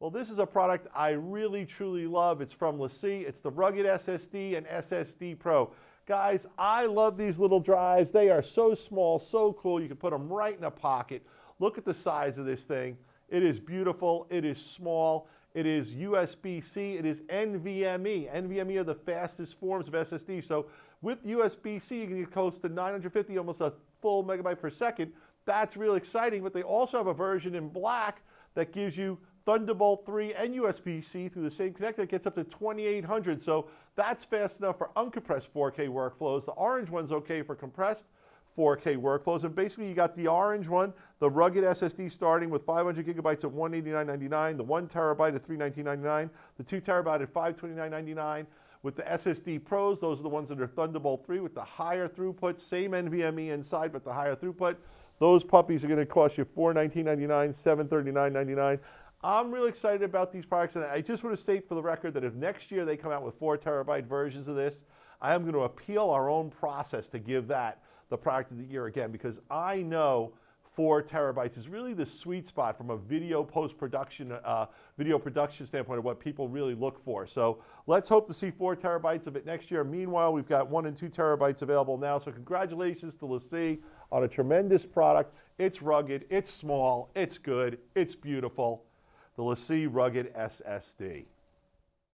Well, this is a product I really, truly love. It's from LaCie. It's the Rugged SSD and SSD Pro. Guys, I love these little drives. They are so small, so cool. You can put them right in a pocket. Look at the size of this thing. It is beautiful. It is small. It is USBc. It is nVme. nVme are the fastest forms of SSD. So with USBc, you can get close to 950, almost a full megabyte per second. That's really exciting, but they also have a version in black that gives you Thunderbolt 3 and USB-C through the same connector. It gets up to 2800, so that's fast enough for uncompressed 4K workflows. The orange one's okay for compressed 4K workflows, and basically you got the orange one, the Rugged SSD starting with 500 gigabytes at $189.99, the 1 terabyte at $319.99, the 2 terabyte at $529.99. With the SSD Pros, those are the ones that are Thunderbolt 3 with the higher throughput, same nVme inside, but the higher throughput. Those puppies are going to cost you $419.99, $739.99. I'm really excited about these products, and I just want to state for the record that if next year they come out with 4 terabyte versions of this, I am going to appeal our own process to give that the product of the year again, because I know 4 terabytes is really the sweet spot from a video post-production, video production standpoint of what people really look for. So let's hope to see 4 terabytes of it next year. Meanwhile, we've got 1 and 2 terabytes available now. So congratulations to LaCie on a tremendous product. It's rugged, it's small, it's good, it's beautiful. The LaCie Rugged SSD.